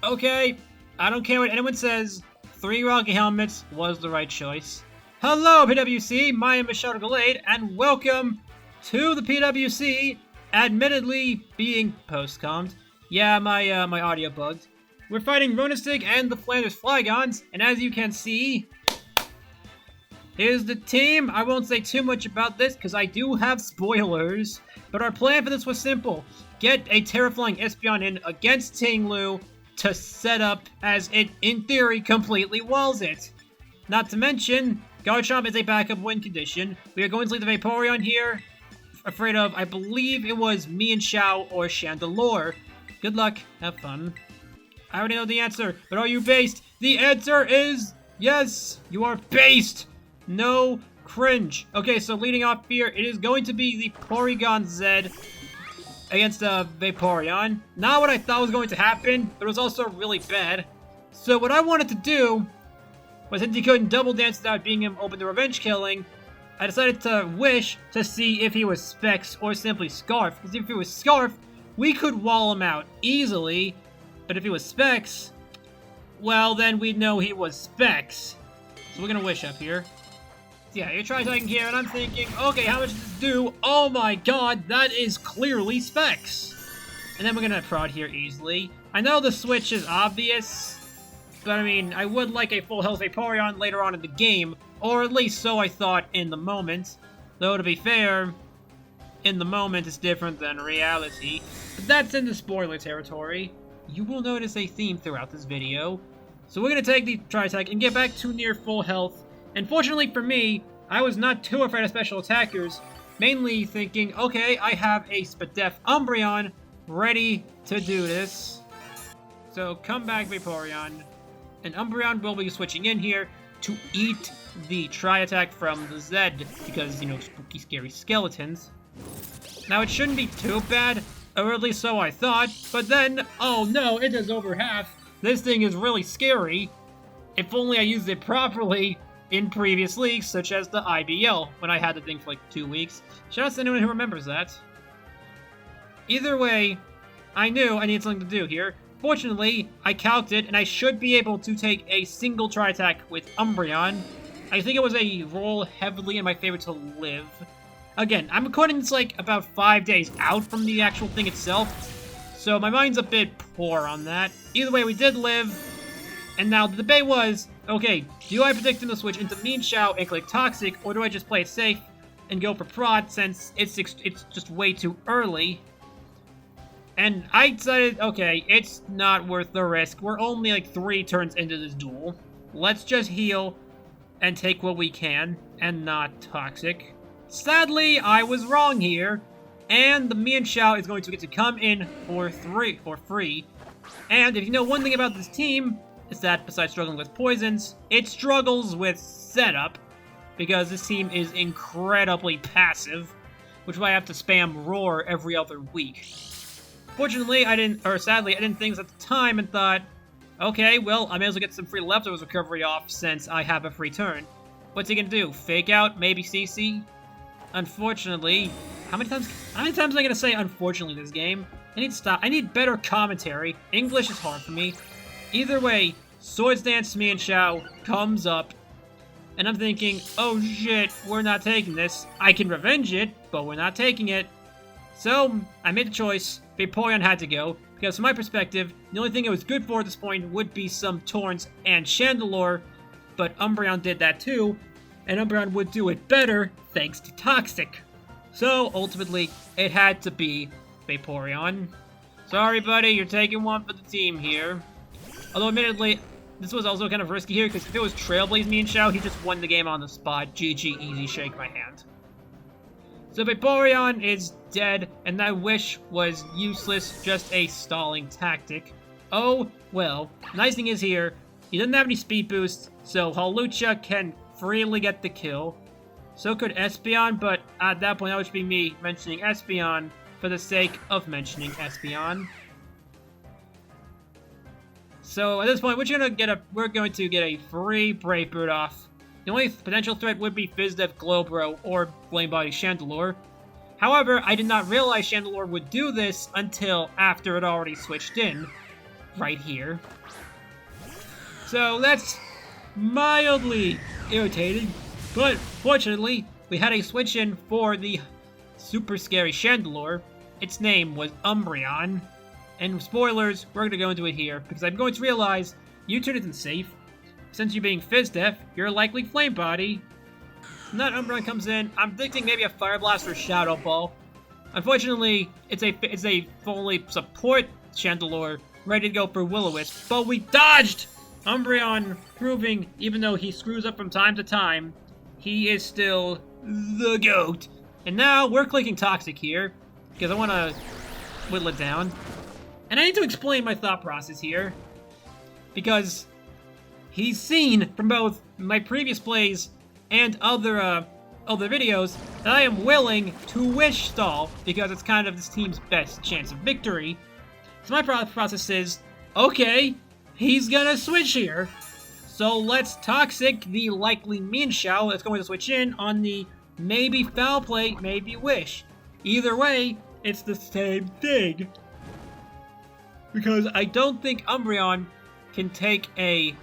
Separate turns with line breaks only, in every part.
Okay, I don't care what anyone says. 3 Rocket Helmets was the right choice. Hello, PWC. My name is Shadow Glade, and welcome to the PWC. Admittedly, being post-commed. Yeah, my audio bugged. We're fighting Ronanstig and the Flander Flygons, and as you can see, here's the team. I won't say too much about this because I do have spoilers, but our plan for this was simple: get a Terraflying Espeon in against Tinglu to set up as it, in theory, completely walls it. Not to mention, Garchomp is a backup win condition. We are going to leave the Vaporeon here, afraid of, I believe it was Mienshao or Chandelure. Good luck, have fun. I already know the answer, but are you based? The answer is yes, you are based. No cringe. Okay, so leading off here, it is going to be the Porygon Z against the Vaporeon. Not what I thought was going to happen, but it was also really bad. So what I wanted to do was, since he couldn't double dance without being him open to revenge killing, I decided to wish to see if he was Specs or simply Scarf. Because if he was Scarf, we could wall him out easily. But if he was Specs, well, then we'd know he was Specs. So we're gonna wish up here. Yeah, you're trying here, and I'm thinking, okay, how much does this do? Oh my god, that is clearly Specs. And then we're gonna prod here easily. I know the switch is obvious, but I mean, I would like a full health Vaporeon later on in the game, or at least so I thought in the moment. Though to be fair, in the moment it's different than reality. But that's in the spoiler territory. You will notice a theme throughout this video. So we're gonna take the Tri-Attack and get back to near full health. And fortunately for me, I was not too afraid of special attackers, mainly thinking, okay, I have a Spadef Umbreon ready to do this. So come back, Vaporeon. And Umbreon will be switching in here to eat the Tri-Attack from the Z, because, you know, spooky, scary skeletons. Now, it shouldn't be too bad, or at least so I thought, but then, oh no, it is over half. This thing is really scary. If only I used it properly in previous leagues, such as the IBL, when I had the thing for like 2 weeks. Shout out to anyone who remembers that. Either way, I knew I needed something to do here. Fortunately, I calced it, and I should be able to take a single Tri-Attack with Umbreon. I think it was a roll heavily in my favor to live. Again, I'm recording this like about 5 days out from the actual thing itself, so my mind's a bit poor on that. Either way, we did live, and now the debate was, okay, do I predict him to switch into Mienshao and click Toxic, or do I just play it safe and go for Prod since it's just way too early? And I decided, okay, it's not worth the risk. We're only like 3 turns into this duel. Let's just heal and take what we can and not Toxic. Sadly, I was wrong here, and the Mienshao is going to get to come in for free. And if you know one thing about this team, is that besides struggling with poisons, it struggles with setup, because this team is incredibly passive, which is why I have to spam Roar every other week. Fortunately, sadly, I didn't think this at the time and thought, okay, well, I may as well get some free leftovers recovery off since I have a free turn. What's he gonna do? Fake out? Maybe CC? Unfortunately, how many times am I gonna say unfortunately this game? I need to stop. I need better commentary. English is hard for me. Either way, Swords Dance Mienshao comes up, and I'm thinking, oh shit, we're not taking this. I can revenge it, but we're not taking it. So, I made the choice. Vaporeon had to go, because from my perspective, the only thing it was good for at this point would be some Torrents and Chandelure, but Umbreon did that too, and Umbreon would do it better thanks to Toxic. So, ultimately, it had to be Vaporeon. Sorry, buddy, you're taking one for the team here. Although, admittedly, this was also kind of risky here, because if it was Trailblaze Mienshao, he just won the game on the spot. GG, easy, shake my hand. So Vaporeon is dead, and that wish was useless, just a stalling tactic. Oh, well, nice thing is here, he doesn't have any speed boost, so Hawlucha can freely get the kill. So could Espeon, but at that point that would be me mentioning Espeon for the sake of mentioning Espeon. So at this point, we're going to get a free Brave Bird off. The only potential threat would be Fizdev Globro or Flame Body Chandelure. However, I did not realize Chandelure would do this until after it already switched in. right here. So that's mildly irritating, but fortunately, we had a switch in for the super scary Chandelure. Its name was Umbreon. And spoilers, we're going to go into it here, because I'm going to realize U-turn isn't safe. Since you're being Fizz-Def, you're likely Flame Body. Not Umbreon comes in. I'm thinking maybe a Fire Blast or Shadow Ball. Unfortunately, it's a fully support Chandelure, ready to go for Will-O-Wisp, but we dodged! Umbreon proving, even though he screws up from time to time, he is still the GOAT. And now we're clicking Toxic here, because I want to whittle it down. And I need to explain my thought process here, because he's seen from both my previous plays and other videos that I am willing to Wish Stall, because it's kind of this team's best chance of victory. So my process is, okay, he's gonna switch here. So let's Toxic the likely Mean Shao that's going to switch in on the maybe Foul Play, maybe Wish. Either way, it's the same thing. Because I don't think Umbreon can take a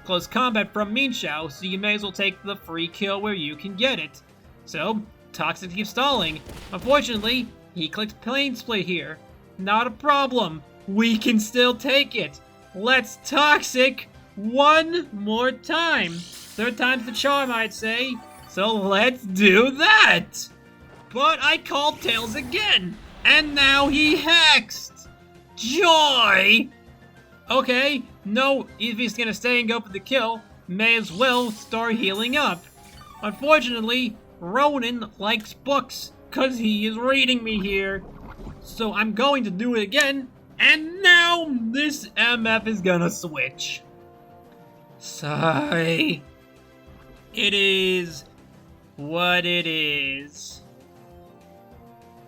close combat from Mean Shao, so you may as well take the free kill where you can get it. So, Toxic keeps stalling. Unfortunately, he clicked Plane Split here. Not a problem. We can still take it. Let's Toxic one more time. Third time's the charm, I'd say. So let's do that. But I called Tails again, and now he hexed. Joy! Okay, no, eevees gonna stay and go for the kill. May as well start healing up. Unfortunately, Ronan likes books, cause he is reading me here. So I'm going to do it again, and now this MF is gonna switch. Sigh. It is what it is.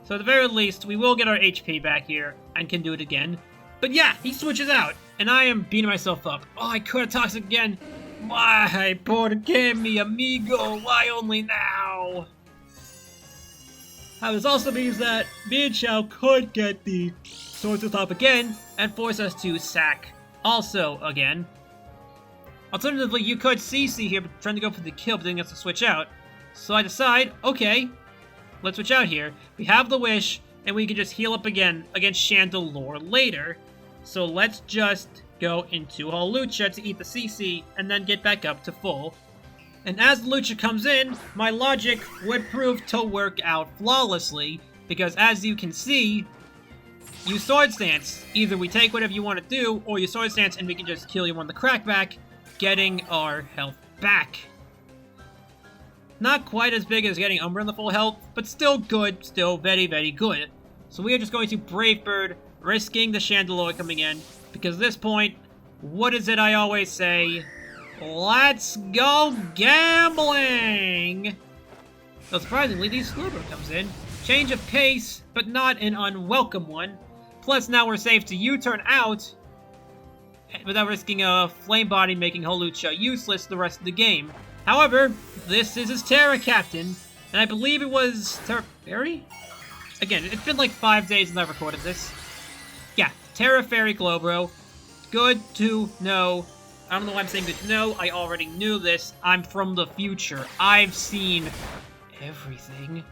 So at the very least, we will get our HP back here, and can do it again. But yeah, he switches out, and I am beating myself up. Oh, I could have Toxic again. Why, por que mi amigo? Why only now? How this also means that Mean Shao could get the Swords to Top again, and force us to sack also again. Alternatively, you could CC here, trying to go for the kill, but then has to switch out. So I decide, okay, let's switch out here. We have the Wish, and we can just heal up again against Chandelure later. So let's just go into Hawlucha to eat the CC, and then get back up to full. And as Lucha comes in, my logic would prove to work out flawlessly, because as you can see, you Sword Stance. Either we take whatever you want to do, or you Sword Stance and we can just kill you on the crackback, getting our health back. Not quite as big as getting Umbra in the full health, but still good, still very, very good. So we are just going to Brave Bird, risking the Chandelure coming in, because at this point, what is it I always say? Let's go gambling! So surprisingly, the Slowbro comes in. Change of pace, but not an unwelcome one. Plus now we're safe to U-turn out, without risking a Flame Body making Hawlucha useless the rest of the game. However, this is his Terra Captain, and I believe it was Terra Fairy? Again, it's been like 5 days since I recorded this. Yeah, Terra Fairy Glowbro. Good to know. I don't know why I'm saying good to know. I already knew this. I'm from the future. I've seen everything.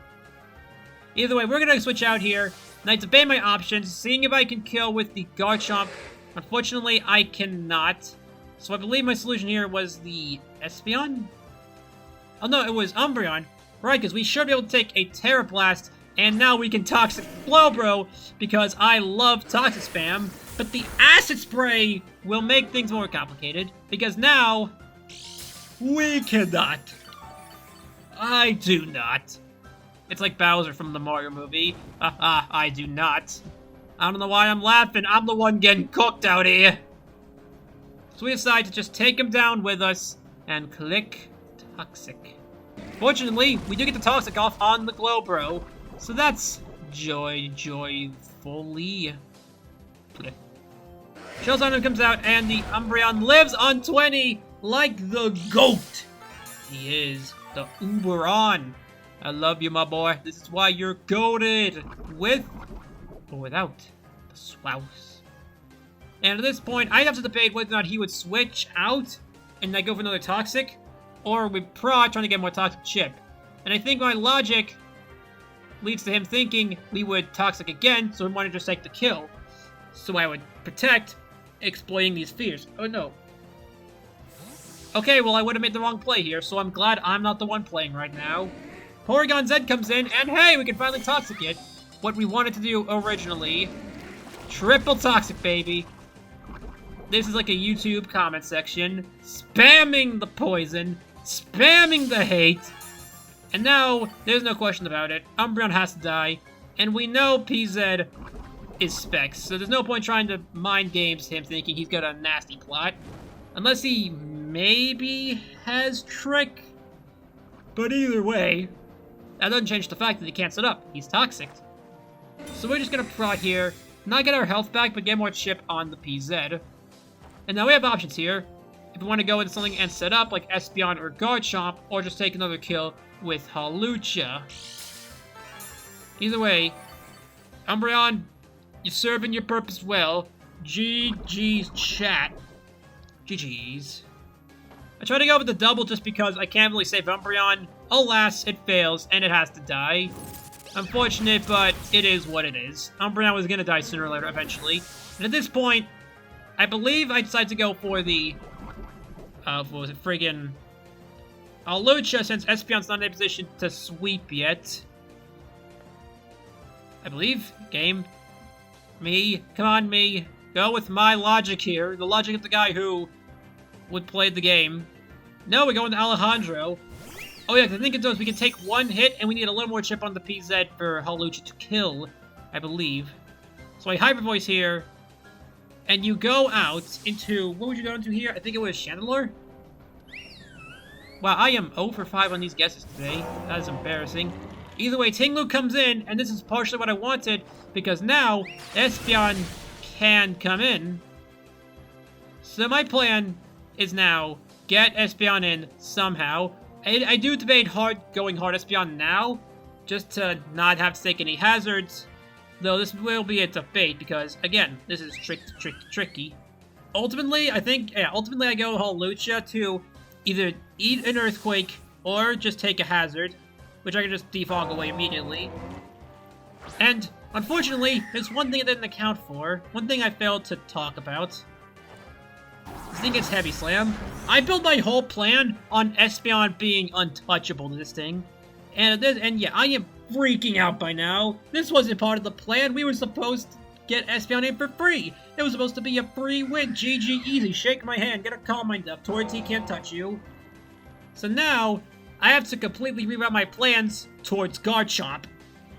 Either way, we're gonna switch out here. And I debate my options, seeing if I can kill with the Garchomp. Unfortunately, I cannot. So I believe my solution here was the Espeon? Oh no, it was Umbreon. Right, because we should be able to take a Terra Blast, and now we can Toxic Slowbro, because I love Toxic Spam. But the Acid Spray will make things more complicated, because now we cannot. I do not. It's like Bowser from the Mario movie. I do not. I don't know why I'm laughing. I'm the one getting cooked out here. So we decide to just take him down with us and click Toxic. Fortunately, we do get the Toxic off on the Glowbro, so that's joyfully. Shell's on him comes out, and the Umbreon lives on 20 like the GOAT. He is the Uberon. I love you, my boy. This is why you're goated. With or without the Swouse. And at this point, I'd have to debate whether or not he would switch out and then go for another Toxic, or with Prod trying to get more Toxic chip. And I think my logic leads to him thinking we would Toxic again, so we want to just take the kill. So I would protect, exploiting these fears. Oh no. Okay, well I would have made the wrong play here, so I'm glad I'm not the one playing right now. Porygon Z comes in, and hey, we can finally Toxic it. What we wanted to do originally. Triple Toxic, baby. This is like a YouTube comment section. Spamming the poison. Spamming the hate. And now, there's no question about it. Umbreon has to die. And we know PZ is Specs. So there's no point trying to mind games him thinking he's got a nasty plot. Unless he maybe has Trick. But either way, that doesn't change the fact that he can't set up. He's Toxic. So we're just gonna Prod here. Not get our health back, but get more chip on the PZ. And now we have options here. If we want to go into something and set up, like Espeon or Garchomp, or just take another kill with Hawlucha. Either way, Umbreon, you're serving your purpose well. GG's chat. GG's. I tried to go with the double just because I can't really save Umbreon. Alas, it fails, and it has to die. Unfortunate, but it is what it is. Umbreon was gonna die sooner or later, eventually. And at this point, I believe I decided to go for the... what was it? Friggin... Hawlucha, since Espeon's not in a position to sweep yet. I believe. Game. Me. Come on, me. Go with my logic here. The logic of the guy who would play the game. No, we're going to Alejandro. Oh yeah, 'cause I think it does. We can take one hit, and we need a little more chip on the PZ for Hawlucha to kill, I believe. So I Hyper Voice here, and you go out into... What would you go into here? I think it was Chandelure? Wow, I am 0 for 5 on these guesses today. That is embarrassing. Either way, Tinglu comes in, and this is partially what I wanted, because now Espeon can come in. So my plan is now get Espeon in somehow. I do debate going hard Espeon now, just to not have to take any hazards. Though this will be a debate because, again, this is tricky. Ultimately, I go Hawlucha to either eat an Earthquake or just take a hazard, which I can just defog away immediately. And, unfortunately, there's one thing I didn't account for. One thing I failed to talk about. This thing gets Heavy Slam. I built my whole plan on Espeon being untouchable to this thing. And yeah, I am freaking out by now. This wasn't part of the plan. We were supposed to get Espeon in for free. It was supposed to be a free win. GG easy. Shake my hand. Get a Calm Mind up. Torty can't touch you. So now, I have to completely reroute my plans towards Garchomp.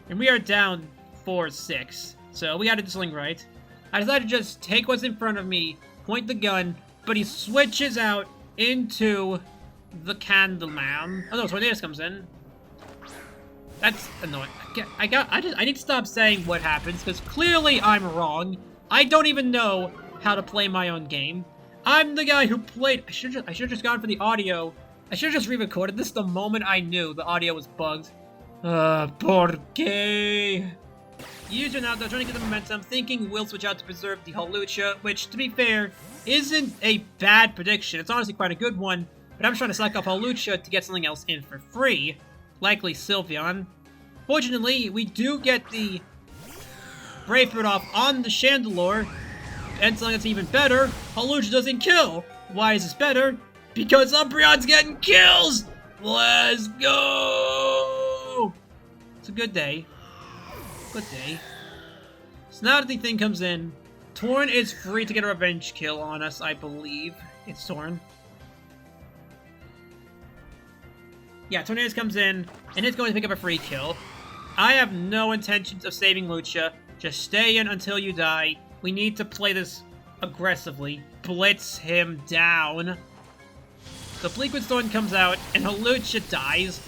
And we are down 4-6. So we gotta do something right. I decided to just take what's in front of me, point the gun, but he switches out into the Candleman. Oh no, Tornadus comes in. That's annoying. I need to stop saying what happens, because clearly I'm wrong. I don't even know how to play my own game. I'm the guy who played... I should have just gone for the audio. I should have just re-recorded this the moment I knew the audio was bugged. Porque... User now, they're trying to get the momentum, thinking we'll switch out to preserve the Hawlucha, which, to be fair, isn't a bad prediction. It's honestly quite a good one, but I'm trying to suck up Hawlucha to get something else in for free. Likely Sylveon. Fortunately, we do get the Brave Bird off on the Chandelure, and something that's even better, Hawlucha doesn't kill. Why is this better? Because Umbreon's getting kills! Let's go! It's a good day. Good day. So now that the thing comes in, Torn is free to get a revenge kill on us, I believe. It's Torn. Yeah, Tornadus comes in, and it's going to pick up a free kill. I have no intentions of saving Lucha. Just stay in until you die. We need to play this aggressively. Blitz him down. So Fleetwood Storm comes out, and Hawlucha dies.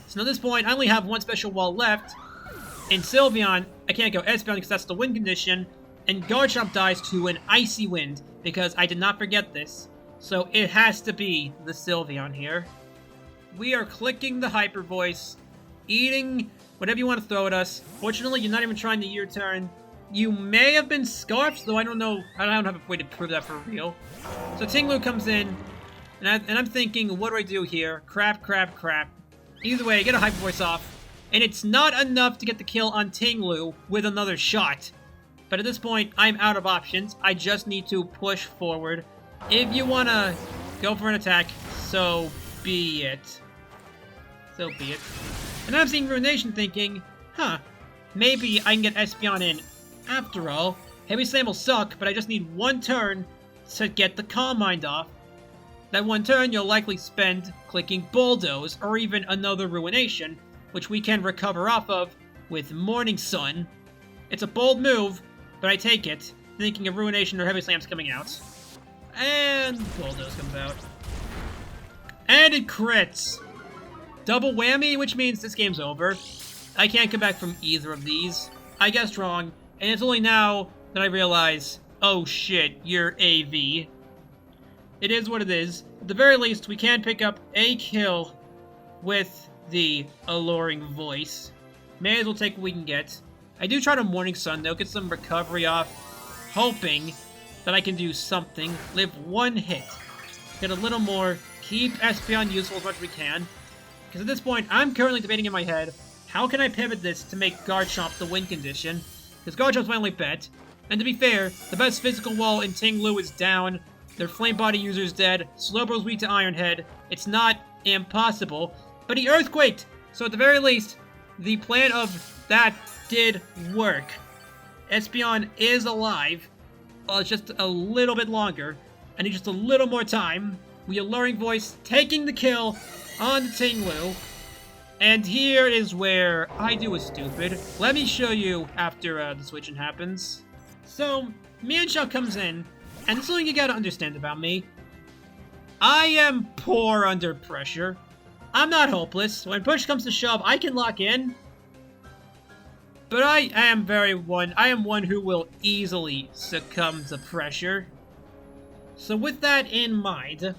So at this point, I only have one special wall left. In Sylveon, I can't go Espeon because that's the wind condition. And Garchomp dies to an Icy Wind, because I did not forget this. So it has to be the Sylveon here. We are clicking the Hyper Voice, eating whatever you want to throw at us. Fortunately, you're not even trying to U-turn. you may have been scarfed, though I don't know. I don't have a way to prove that for real. So Tinglu comes in, and I'm thinking, what do I do here? Crap. Either way, I get a hyper voice off, and it's not enough to get the kill on Tinglu with another shot. But at this point, I'm out of options. I just need to push forward. If you want to go for an attack, so be it. So be it. And I'm seeing Ruination thinking, maybe I can get Espeon in. After all, Heavy Slam will suck, but I just need one turn to get the Calm Mind off. That one turn you'll likely spend clicking Bulldoze, or even another Ruination, which we can recover off of with Morning Sun. It's a bold move, but I take it, thinking of Ruination or Heavy Slam's coming out. And Bulldoze comes out. And it crits! Double whammy, which means this game's over. I can't come back from either of these. I guessed wrong, and it's only now that I realize, oh shit, you're AV. It is what it is. At the very least, we can pick up a kill with the alluring voice. May as well take what we can get. I do try to Morning Sun, though, get some recovery off, hoping that I can do something. Live one hit. Get a little more. Keep Espeon useful as much as we can. Because at this point, I'm currently debating in my head, how can I pivot this to make Garchomp the win condition? Because Garchomp's my only bet. And to be fair, the best physical wall in Tinglu is down. Their Flame Body user's dead. Slowbro's weak to Iron Head. It's not impossible. But he Earthquaked! So at the very least, the plan of that did work. Espeon is alive. Well, it's just a little bit longer. I need just a little more time. We Alluring Voice taking the kill on the Tinglu. And here is where I do a stupid. Let me show you after the switching happens. So, Mienshao comes in, and this is something you gotta understand about me. I am poor under pressure. I'm not hopeless. When push comes to shove, I can lock in. But I am one who will easily succumb to pressure. So with that in mind,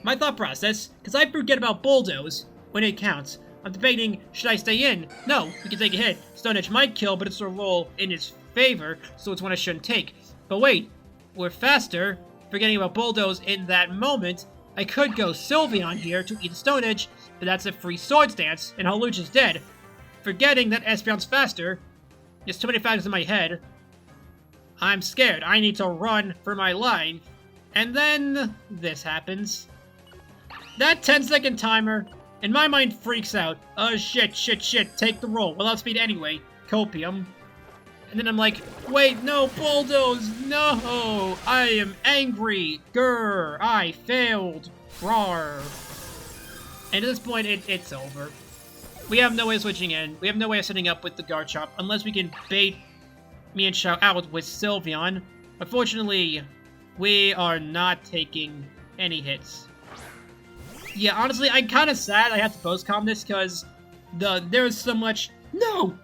my thought process, because I forget about Bulldoze when it counts. I'm debating, should I stay in? No, we can take a hit. Stone Edge might kill, but it's a roll in his favor, so it's one I shouldn't take. But wait, we're faster. Forgetting about Bulldoze in that moment, I could go Sylveon here to eat the Stone Edge, but that's a free Swords Dance, and Hawlucha is dead. Forgetting that Espeon's faster. There's too many factors in my head. I'm scared. I need to run for my life. And then this happens. That 10-second timer, in my mind, freaks out. Oh, shit, take the roll. Well, outspeed anyway. Copium. And then I'm like, wait, no, Bulldoze, no! I am angry. Grr, I failed. Rawr. And at this point, it's over. We have no way of switching in. We have no way of setting up with the Garchomp, unless we can bait Mienshao out with Sylveon. Unfortunately, we are not taking any hits. Yeah, honestly, I'm kind of sad I had to post-com this, because there's so much, no!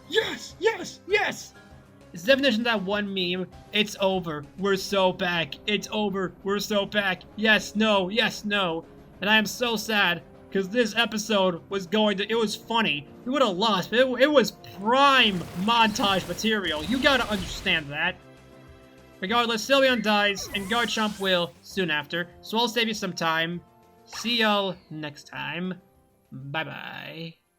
Yes! It's the definition of that one meme. It's over. We're so back. It's over. We're so back. Yes, no. And I am so sad, because this episode was it was funny. We would have lost, but it was prime montage material. You gotta understand that. Regardless, Sylveon dies, and Garchomp will soon after, so I'll save you some time. See y'all next time. Bye-bye.